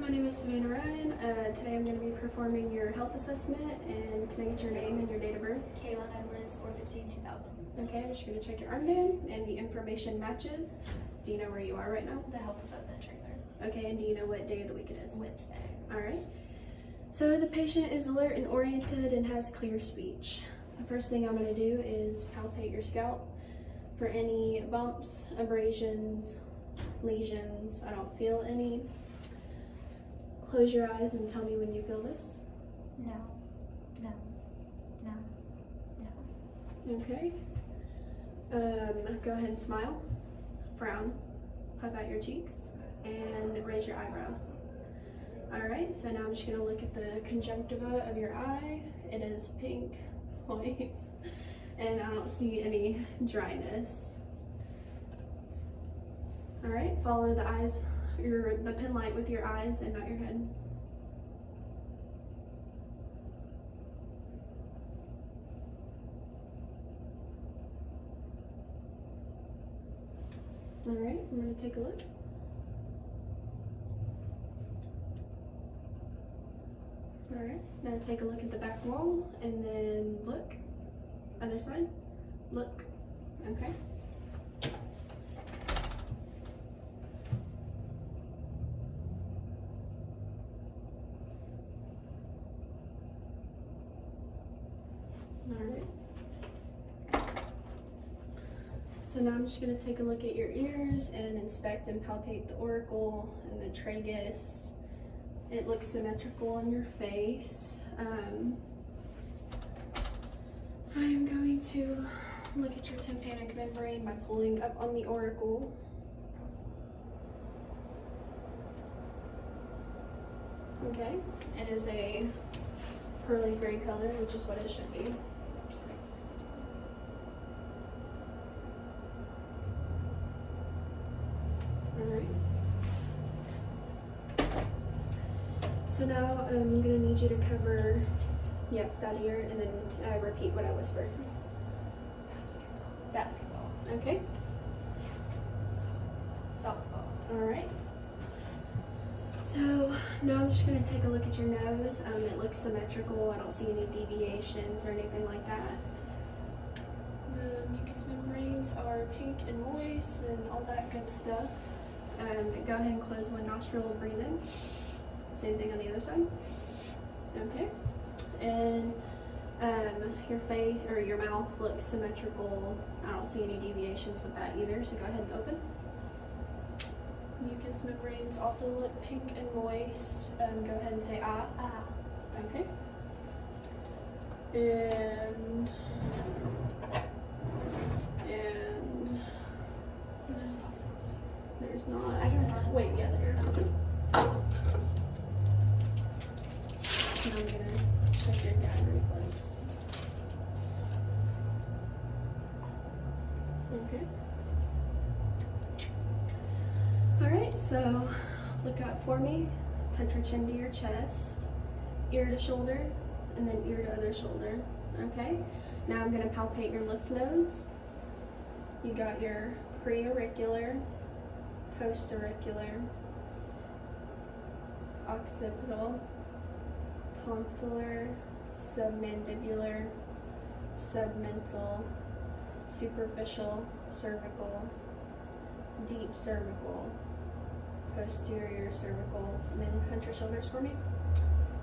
my name is Savannah Ryan. Today I'm going to be performing your health assessment, and can I get your name and your date of birth? Kaylin Edwards, 4/15/2000. Okay, I'm just going to check your armband, and the information matches. Do you know where you are right now? The health assessment trailer. Okay, and do you know what day of the week it is? Wednesday. Alright. So the patient is alert and oriented and has clear speech. The first thing I'm going to do is palpate your scalp for any bumps, abrasions, lesions. I don't feel any. Close your eyes and tell me when you feel this. No. No. No. No. Okay. Go ahead and smile, frown, puff out your cheeks, and raise your eyebrows. Alright, so now I'm just going to look at the conjunctiva of your eye. It is pink, moist, and I don't see any dryness. Alright, follow the eyes, the pen light with your eyes and not your head. Alright, I'm going to take a look. Alright, now take a look at the back wall and then look. Other side, look. Okay. Alright. So now I'm just going to take a look at your ears and inspect and palpate the auricle and the tragus. It looks symmetrical on your face. I'm going to look at your tympanic membrane by pulling up on the auricle. Okay, it is a pearly gray color, which is what it should be. Alright. So now I'm going to need you to cover, that ear, and then repeat what I whispered. Basketball. Okay. Softball. Alright. So now I'm just going to take a look at your nose. It looks symmetrical. I don't see any deviations or anything like that. The mucous membranes are pink and moist and all that good stuff. Go ahead and close one nostril and breathe in. Same thing on the other side. Okay. And your face or your mouth looks symmetrical. I don't see any deviations with that either, so go ahead and open. Mucous membranes also look pink and moist. Go ahead and say ah. Ah. Okay. And there's not. I can run. Wait, yeah, there. Now I'm gonna check your gag reflex. Okay. Alright, so look up for me. Touch your chin to your chest, ear to shoulder, and then ear to other shoulder. Okay? Now I'm gonna palpate your lymph nodes. You got your preauricular, postauricular, occipital, tonsillar, submandibular, submental, superficial, cervical, deep cervical, posterior cervical, and then hunch your shoulders for me,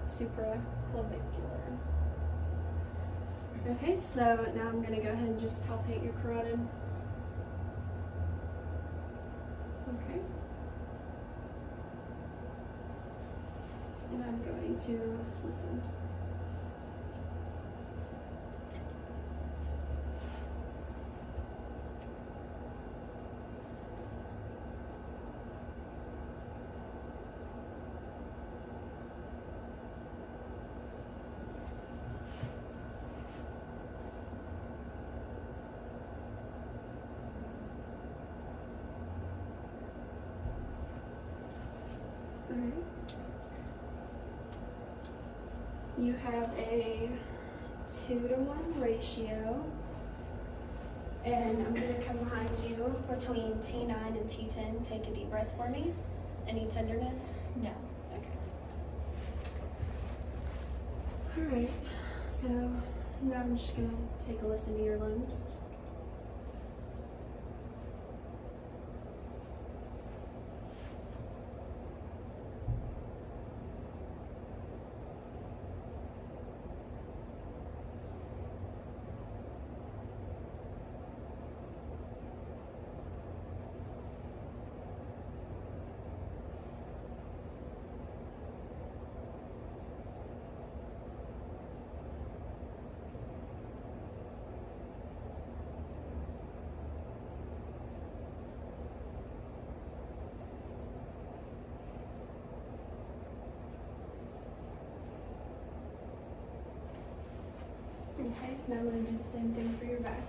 supraclavicular. Okay, so now I'm going to go ahead and just palpate your carotid. Okay. And I'm going to listen. Alright. You have a 2-to-1 ratio, and I'm going to come behind you between T9 and T10. Take a deep breath for me. Any tenderness? No. Okay. Alright, so now I'm just gonna take a listen to your lungs. Okay, now I'm going to do the same thing for your back.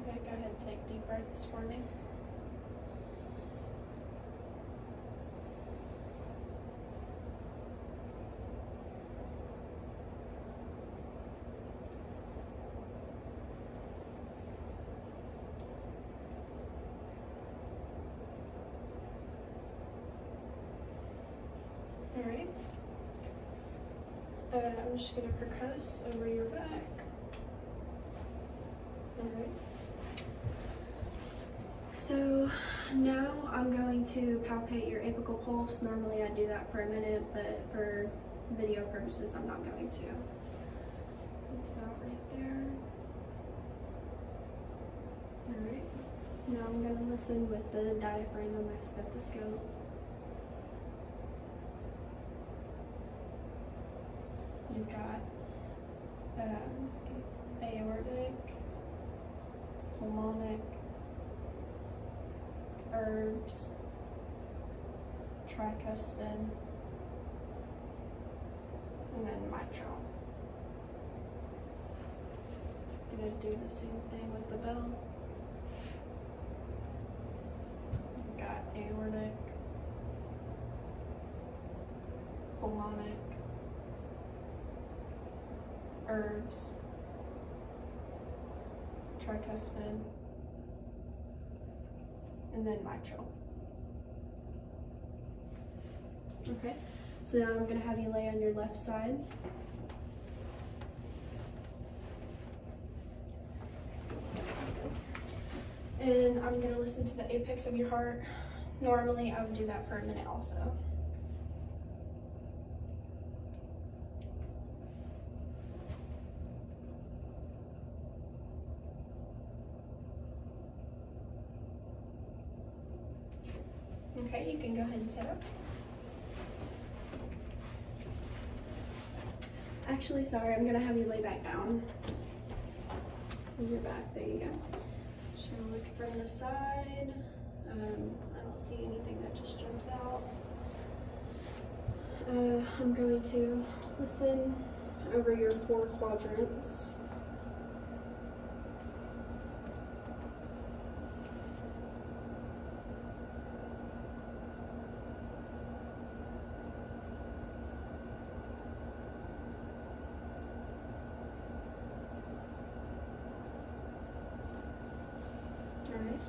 Okay, go ahead and take deep breaths for me. Alright. I'm just going to percuss over your back. Alright. So now I'm going to palpate your apical pulse. Normally I do that for a minute, but for video purposes I'm not going to. It's about right there. Alright. Now I'm going to listen with the diaphragm on my stethoscope. You've got aortic, pulmonic, herbs, tricuspid, and then mitral. Gonna do the same thing with the bell. You've got aortic, pulmonic, herbs, tricuspid, and then mitral. Okay, so now I'm going to have you lay on your left side. And I'm going to listen to the apex of your heart. Normally I would do that for a minute also. Okay, you can go ahead and sit up. Actually, sorry, I'm gonna have you lay back down. On your back, there you go. Just gonna look from the side. I don't see anything that just jumps out. I'm going to listen over your 4 quadrants. Alright.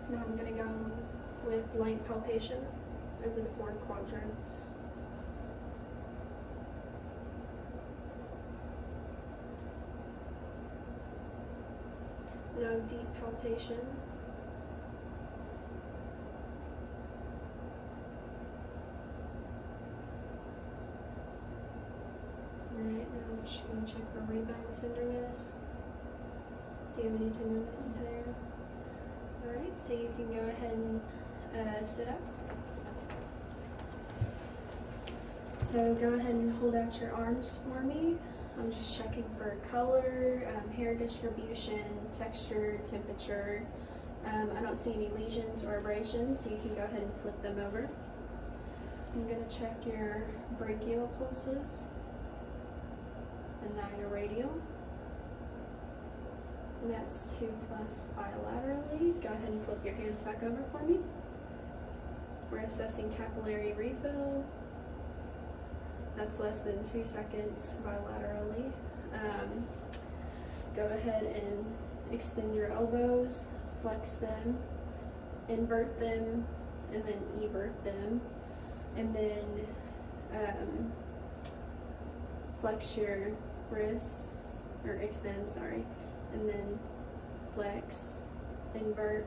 Now I'm going to go with light palpation over the 4 quadrants. Now deep palpation. Alright, now I'm just going to check for rebound tenderness. Do you have any tenderness there? Alright, so you can go ahead and sit up. So go ahead and hold out your arms for me. I'm just checking for color, hair distribution, texture, temperature. I don't see any lesions or abrasions, so you can go ahead and flip them over. I'm going to check your brachial pulses, and now your radial. And that's 2+ bilaterally. Go ahead and flip your hands back over for me. We're assessing capillary refill. That's less than 2 seconds bilaterally. Go ahead and extend your elbows, flex them, invert them, and then evert them. And then flex your wrists, or extend, sorry, and then flex, invert,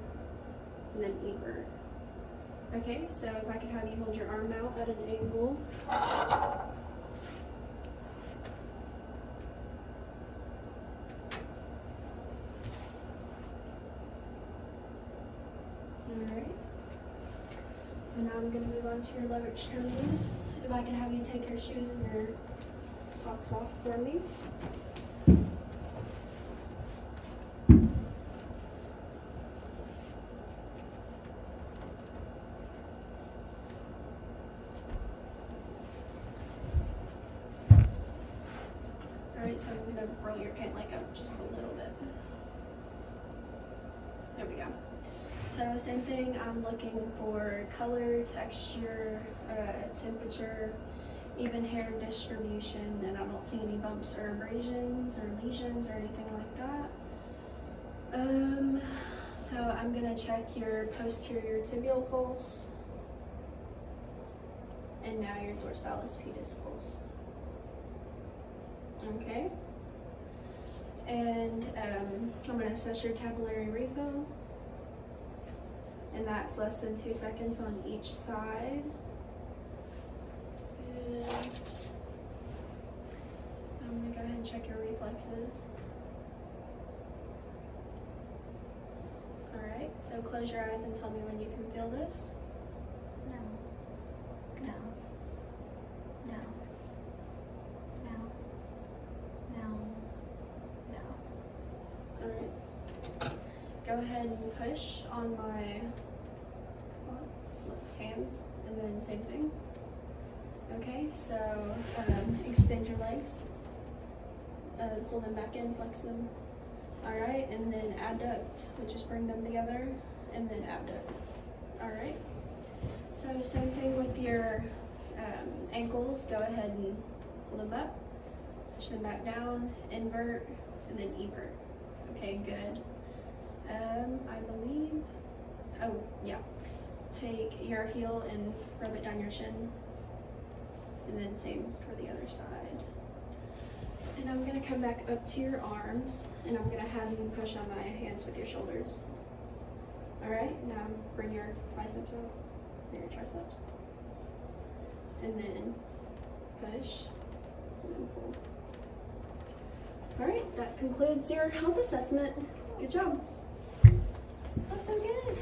and then evert. Okay, so if I could have you hold your arm out at an angle. Alright. So now I'm going to move on to your lower extremities. If I could have you take your shoes and your socks off for me. Alright, so I'm going to roll your pant leg up just a little bit. There we go. So same thing, I'm looking for color, texture, temperature, even hair distribution, and I don't see any bumps or abrasions or lesions or anything like that. So I'm gonna check your posterior tibial pulse, and now your dorsalis pedis pulse. Okay. And I'm gonna assess your capillary refill. And that's less than 2 seconds on each side. And I'm gonna go ahead and check your reflexes. Alright, so close your eyes and tell me when you can feel this. No. No. No. No. No. No. Alright. Go ahead and push on my hands, and then same thing. Okay, so extend your legs, pull them back in, flex them. Alright, and then abduct, which is bring them together, and then abduct. Alright, so same thing with your ankles. Go ahead and pull them up, push them back down, invert, and then evert. Okay, good. I believe, oh yeah, take your heel and rub it down your shin, and then same for the other side. And I'm gonna come back up to your arms, and I'm gonna have you push on my hands with your shoulders. Alright, now bring your biceps up, or your triceps, and then push, and then pull. Alright, that concludes your health assessment. Good job. That's so good.